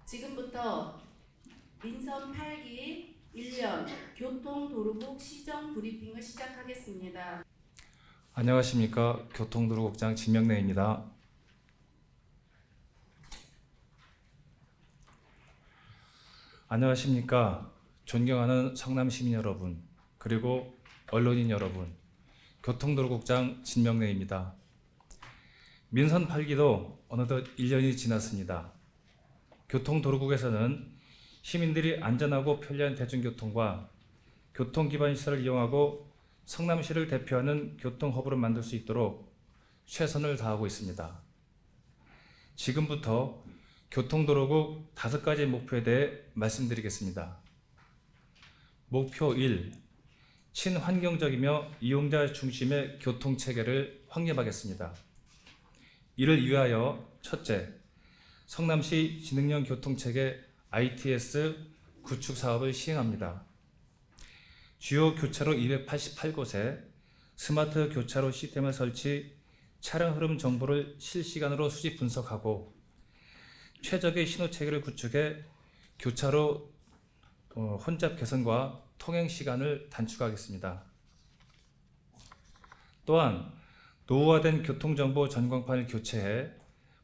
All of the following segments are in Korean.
지금부터 민선 8기 1년 교통도로국 시정 브리핑을 시작하겠습니다. 안녕하십니까. 교통도로국장 진명래입니다. 안녕하십니까. 존경하는 성남시민 여러분, 그리고 언론인 여러분, 교통도로국장 진명래입니다. 민선 8기도 어느덧 1년이 지났습니다. 교통도로국에서는 시민들이 안전하고 편리한 대중교통과 교통기반 시설을 이용하고 성남시를 대표하는 교통허브를 만들 수 있도록 최선을 다하고 있습니다. 지금부터 교통도로국 5가지 목표에 대해 말씀드리겠습니다. 목표 1. 친환경적이며 이용자 중심의 교통체계를 확립하겠습니다. 이를 위하여 첫째, 성남시 지능형 교통체계 ITS 구축 사업을 시행합니다. 주요 교차로 288곳에 스마트 교차로 시스템을 설치, 차량 흐름 정보를 실시간으로 수집 분석하고 최적의 신호 체계를 구축해 교차로 혼잡 개선과 통행 시간을 단축하겠습니다. 또한 노후화된 교통정보 전광판을 교체해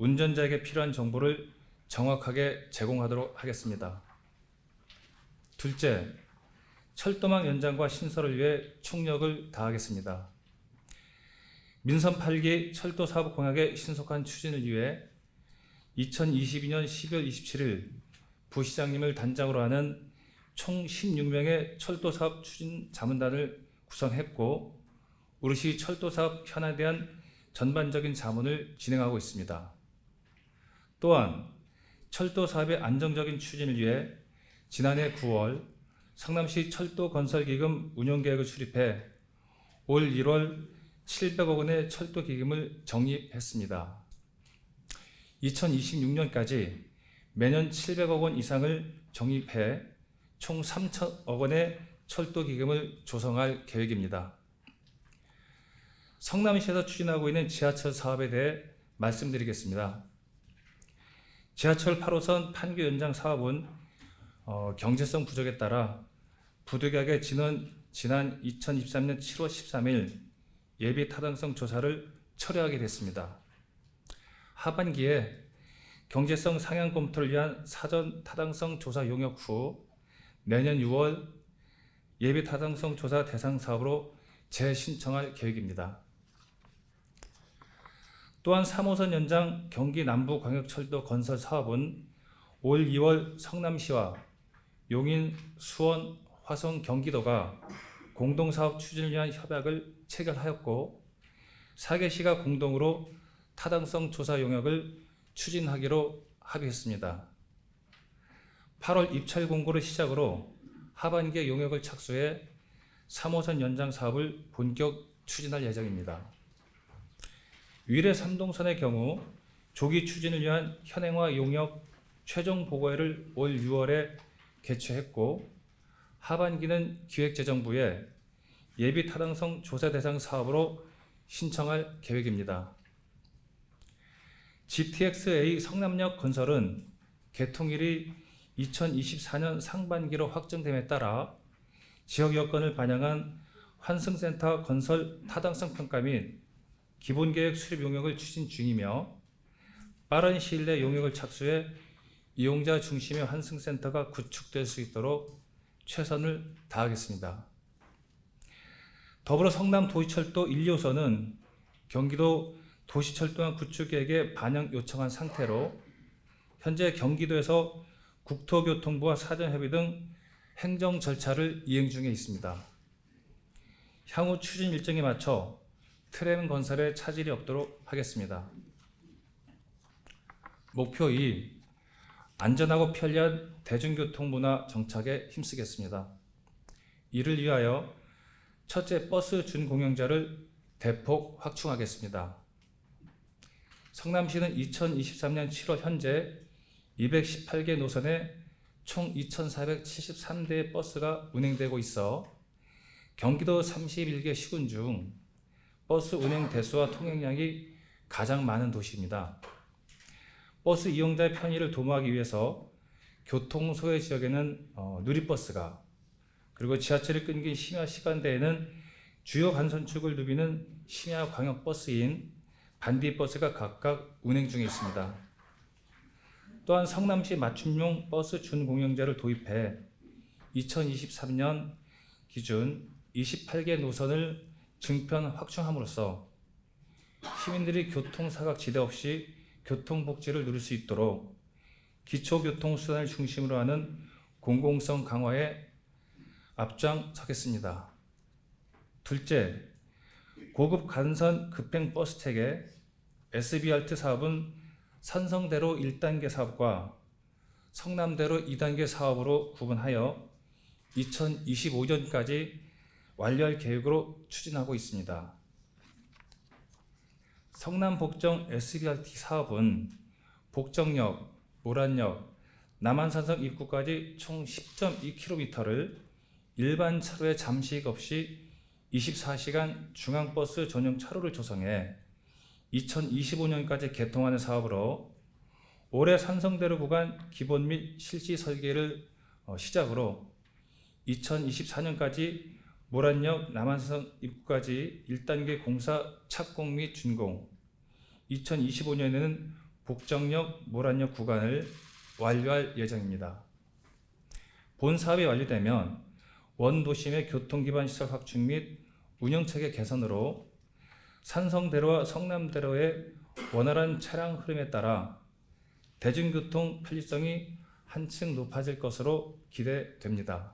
운전자에게 필요한 정보를 정확하게 제공하도록 하겠습니다. 둘째, 철도망 연장과 신설을 위해 총력을 다하겠습니다. 민선 8기 철도 사업 공약의 신속한 추진을 위해 2022년 12월 27일 부시장님을 단장으로 하는 총 16명의 철도 사업 추진 자문단을 구성했고, 우리시 철도 사업 현안에 대한 전반적인 자문을 진행하고 있습니다. 또한 철도 사업의 안정적인 추진을 위해 지난해 9월 성남시 철도건설기금 운영계획을 수립해 올 1월 700억 원의 철도기금을 적립했습니다. 2026년까지 매년 700억 원 이상을 적립해 총 3천억 원의 철도기금을 조성할 계획입니다. 성남시에서 추진하고 있는 지하철 사업에 대해 말씀드리겠습니다. 지하철 8호선 판교 연장 사업은 경제성 부족에 따라 부득이하게 지난 2023년 7월 13일 예비 타당성 조사를 철회하게 됐습니다. 하반기에 경제성 상향 검토를 위한 사전 타당성 조사 용역 후 내년 6월 예비 타당성 조사 대상 사업으로 재신청할 계획입니다. 또한 3호선 연장 경기 남부광역철도 건설 사업은 올 2월 성남시와 용인, 수원, 화성, 경기도가 공동사업 추진을 위한 협약을 체결하였고 4개 시가 공동으로 타당성 조사 용역을 추진하기로 합의했습니다. 8월 입찰 공고를 시작으로 하반기에 용역을 착수해 3호선 연장 사업을 본격 추진할 예정입니다. 위례 3동선의 경우 조기 추진을 위한 현행화 용역 최종 보고회를 올 6월에 개최했고 하반기는 기획재정부에 예비 타당성 조사 대상 사업으로 신청할 계획입니다. GTX-A 성남역 건설은 개통일이 2024년 상반기로 확정됨에 따라 지역 여건을 반영한 환승센터 건설 타당성 평가 및 기본계획 수립 용역을 추진 중이며 빠른 시일 내 용역을 착수해 이용자 중심의 환승센터가 구축될 수 있도록 최선을 다하겠습니다. 더불어 성남 도시철도 1, 2호선은 경기도 도시철도망 구축계획에 반영 요청한 상태로 현재 경기도에서 국토교통부와 사전협의 등 행정 절차를 이행 중에 있습니다. 향후 추진 일정에 맞춰 트램 건설에 차질이 없도록 하겠습니다. 목표 2. 안전하고 편리한 대중교통 문화 정착에 힘쓰겠습니다. 이를 위하여 첫째, 버스 준공영자를 대폭 확충하겠습니다. 성남시는 2023년 7월 현재 218개 노선에 총 2,473대의 버스가 운행되고 있어 경기도 31개 시군 중 버스 운행 대수와 통행량이 가장 많은 도시입니다. 버스 이용자의 편의를 도모하기 위해서 교통 소외 지역에는 누리버스가, 그리고 지하철이 끊긴 심야 시간대에는 주요 간선축을 누비는 심야 광역버스인 반디버스가 각각 운행 중에 있습니다. 또한 성남시 맞춤용 버스 준공영제를 도입해 2023년 기준 28개 노선을 증편 확충함으로써 시민들이 교통사각 지대 없이 교통복지를 누릴 수 있도록 기초교통수단을 중심으로 하는 공공성 강화에 앞장서겠습니다. 둘째, 고급 간선 급행 버스 체계 SBRT 사업은 산성대로 1단계 사업과 성남대로 2단계 사업으로 구분하여 2025년까지 완료할 계획으로 추진하고 있습니다. 성남 복정 SBRT 사업은 복정역, 모란역, 남한산성 입구까지 총 10.2km를 일반 차로에 잠식 없이 24시간 중앙버스 전용 차로를 조성해 2025년까지 개통하는 사업으로 올해 산성대로 구간 기본 및 실시 설계를 시작으로 2024년까지 모란역 남한산성 입구까지 1단계 공사 착공 및 준공, 2025년에는 복정역 모란역 구간을 완료할 예정입니다. 본 사업이 완료되면 원도심의 교통기반시설 확충 및 운영체계 개선으로 산성대로와 성남대로의 원활한 차량 흐름에 따라 대중교통 편리성이 한층 높아질 것으로 기대됩니다.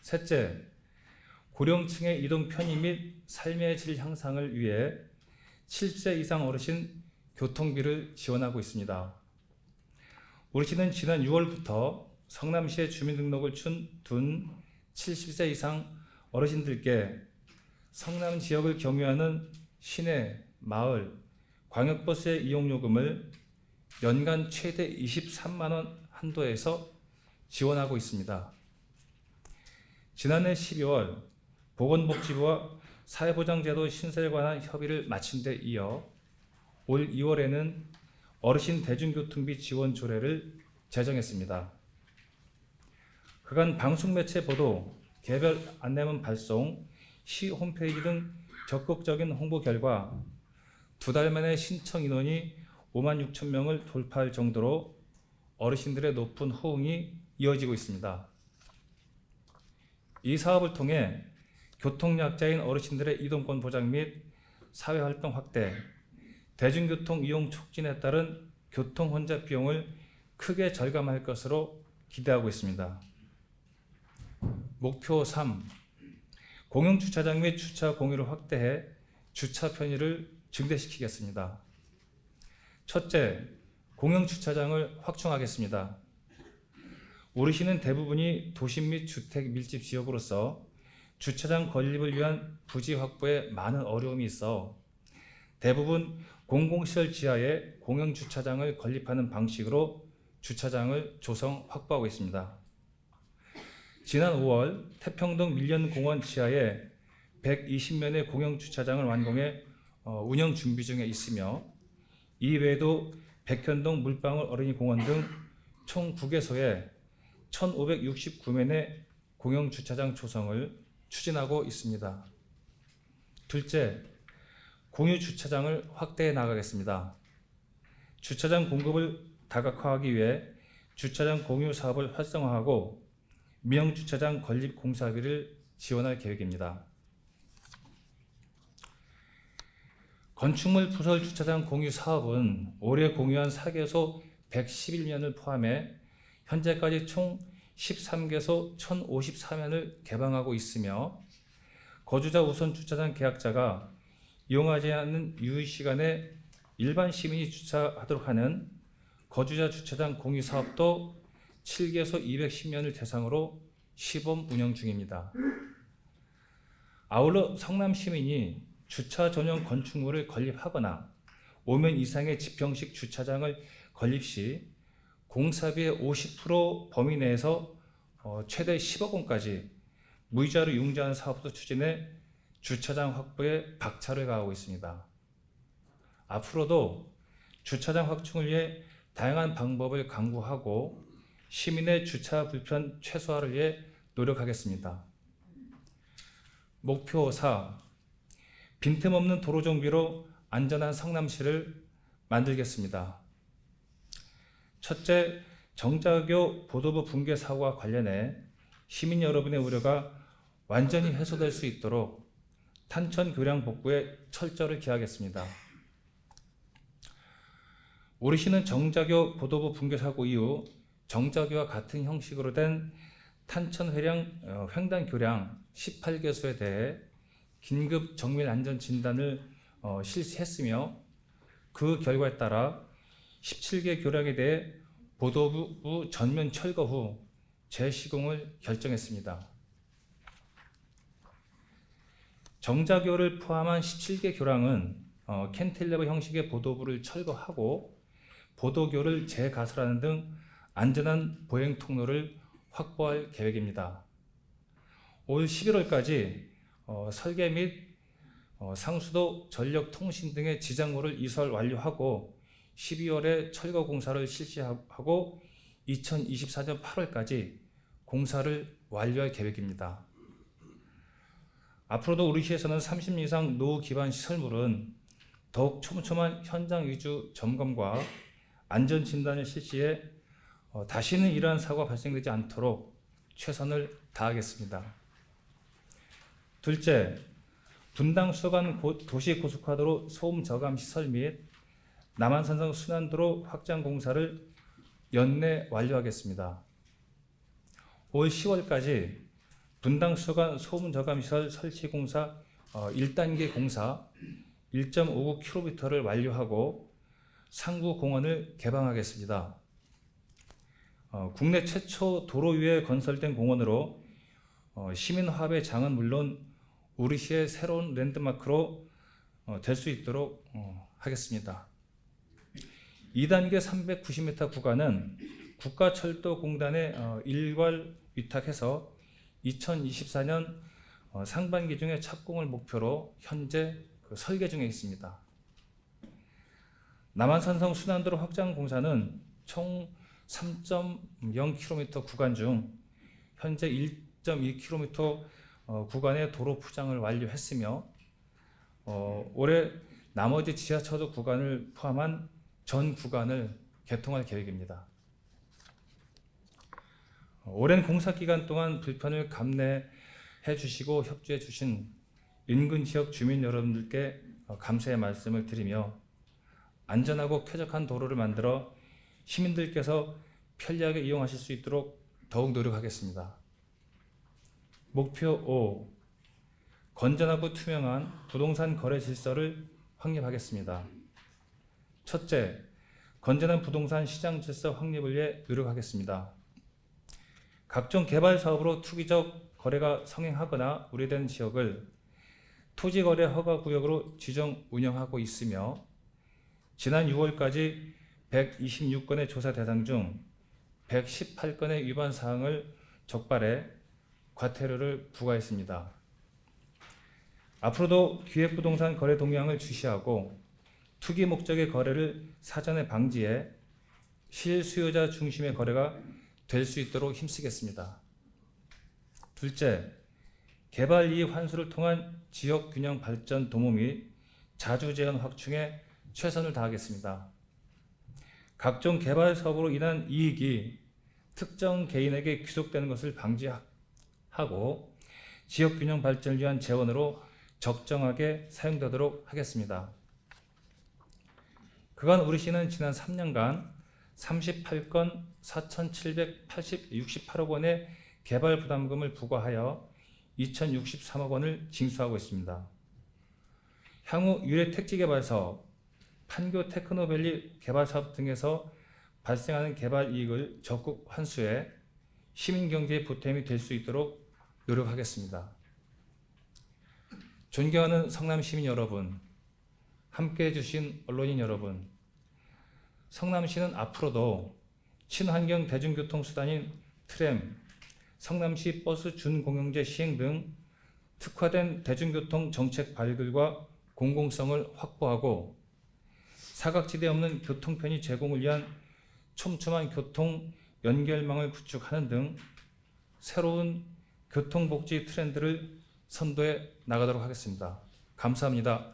셋째, 고령층의 이동 편의 및 삶의 질 향상을 위해 70세 이상 어르신 교통비를 지원하고 있습니다. 우리시는 지난 6월부터 성남시에 주민등록을 둔 70세 이상 어르신들께 성남 지역을 경유하는 시내, 마을, 광역버스의 이용요금을 연간 최대 23만 원 한도에서 지원하고 있습니다. 지난해 12월 보건복지부와 사회보장제도 신설에 관한 협의를 마친 데 이어 올 2월에는 어르신 대중교통비 지원 조례를 제정했습니다. 그간 방송매체 보도, 개별 안내문 발송, 시 홈페이지 등 적극적인 홍보 결과 2달 만에 신청 인원이 5만 6천 명을 돌파할 정도로 어르신들의 높은 호응이 이어지고 있습니다. 이 사업을 통해 교통약자인 어르신들의 이동권 보장 및 사회활동 확대, 대중교통 이용 촉진에 따른 교통 혼잡 비용을 크게 절감할 것으로 기대하고 있습니다. 목표 3. 공용주차장 및 주차 공유를 확대해 주차 편의를 증대시키겠습니다. 첫째, 공용주차장을 확충하겠습니다. 우리 시는 대부분이 도심 및 주택 밀집 지역으로서 주차장 건립을 위한 부지 확보에 많은 어려움이 있어 대부분 공공시설 지하에 공영주차장을 건립하는 방식으로 주차장을 조성 확보하고 있습니다. 지난 5월 태평동 밀련공원 지하에 120면의 공영주차장을 완공해 운영 준비 중에 있으며 이 외에도 백현동 물방울 어린이공원 등 총 9개소에 1569면의 공영주차장 조성을 추진하고 있습니다. 둘째, 공유주차장을 확대해 나가겠습니다. 주차장 공급을 다각화하기 위해 주차장 공유 사업을 활성화하고 민영주차장 건립 공사비를 지원할 계획입니다. 건축물 부설 주차장 공유 사업은 올해 공유한 4개소 111면을 포함해 현재까지 총 13개소 1054면을 개방하고 있으며 거주자 우선 주차장 계약자가 이용하지 않는 유의시간에 일반 시민이 주차하도록 하는 거주자 주차장 공유 사업도 7개소 210면을 대상으로 시범 운영 중입니다. 아울러 성남 시민이 주차 전용 건축물을 건립하거나 5면 이상의 지평식 주차장을 건립 시 공사비의 50% 범위 내에서 최대 10억 원까지 무이자로 융자하는 사업도 추진해 주차장 확보에 박차를 가하고 있습니다. 앞으로도 주차장 확충을 위해 다양한 방법을 강구하고 시민의 주차 불편 최소화를 위해 노력하겠습니다. 목표 4. 빈틈없는 도로 정비로 안전한 성남시를 만들겠습니다. 첫째, 정자교 보도부 붕괴 사고와 관련해 시민 여러분의 우려가 완전히 해소될 수 있도록 탄천 교량 복구에 철저를 기하겠습니다. 우리 시는 정자교 보도부 붕괴 사고 이후 정자교와 같은 형식으로 된 탄천 횡단 교량 18개소에 대해 긴급 정밀 안전 진단을 실시했으며 그 결과에 따라 17개 교량에 대해 보도부 전면 철거 후 재시공을 결정했습니다. 정자교를 포함한 17개 교량은 캔틸레버 형식의 보도부를 철거하고 보도교를 재가설하는 등 안전한 보행 통로를 확보할 계획입니다. 올 11월까지 설계 및 상수도, 전력, 통신 등의 지장물을 이설 완료하고 12월에 철거 공사를 실시하고 2024년 8월까지 공사를 완료할 계획입니다. 앞으로도 우리 시에서는 30년 이상 노후 기반 시설물은 더욱 촘촘한 현장 위주 점검과 안전 진단을 실시해 다시는 이러한 사고가 발생되지 않도록 최선을 다하겠습니다. 둘째, 분당 수도관 도시고속화도로 소음 저감 시설 및 남한산성 순환도로 확장 공사를 연내 완료하겠습니다. 올 10월까지 분당 수도관 소음 저감 시설 설치 공사 1단계 공사 1.59km를 완료하고 상구 공원을 개방하겠습니다. 국내 최초 도로 위에 건설된 공원으로 시민화합의 장은 물론 우리 시의 새로운 랜드마크로 될 수 있도록 하겠습니다. 2단계 390m 구간은 국가철도공단에 일괄 위탁해서 2024년 상반기 중에 착공을 목표로 현재 설계 중에 있습니다. 남한산성 순환도로 확장 공사는 총 3.0km 구간 중 현재 1.2km 구간의 도로 포장을 완료했으며 올해 나머지 지하철도 구간을 포함한 전 구간을 개통할 계획입니다. 오랜 공사 기간 동안 불편을 감내해 주시고 협조해 주신 인근 지역 주민 여러분들께 감사의 말씀을 드리며 안전하고 쾌적한 도로를 만들어 시민들께서 편리하게 이용하실 수 있도록 더욱 노력하겠습니다. 목표 5. 건전하고 투명한 부동산 거래 질서를 확립하겠습니다. 첫째, 건전한 부동산 시장 질서 확립을 위해 노력하겠습니다. 각종 개발 사업으로 투기적 거래가 성행하거나 우려되는 지역을 토지거래 허가구역으로 지정 운영하고 있으며 지난 6월까지 126건의 조사 대상 중 118건의 위반 사항을 적발해 과태료를 부과했습니다. 앞으로도 기획부동산 거래 동향을 주시하고 투기 목적의 거래를 사전에 방지해 실수요자 중심의 거래가 될 수 있도록 힘쓰겠습니다. 둘째, 개발 이익 환수를 통한 지역 균형 발전 도모 및 자주 재현 확충에 최선을 다하겠습니다. 각종 개발 사업으로 인한 이익이 특정 개인에게 귀속되는 것을 방지하고 지역 균형 발전을 위한 재원으로 적정하게 사용되도록 하겠습니다. 그간 우리 시는 지난 3년간 38건 4,768억 원의 개발 부담금을 부과하여 2,063억 원을 징수하고 있습니다. 향후 유래 택지 개발 사업, 판교 테크노밸리 개발 사업 등에서 발생하는 개발 이익을 적극 환수해 시민 경제의 보탬이 될 수 있도록 노력하겠습니다. 존경하는 성남 시민 여러분, 함께해 주신 언론인 여러분, 성남시는 앞으로도 친환경 대중교통수단인 트램, 성남시 버스 준공영제 시행 등 특화된 대중교통 정책 발굴과 공공성을 확보하고 사각지대 없는 교통 편의 제공을 위한 촘촘한 교통 연결망을 구축하는 등 새로운 교통복지 트렌드를 선도해 나가도록 하겠습니다. 감사합니다.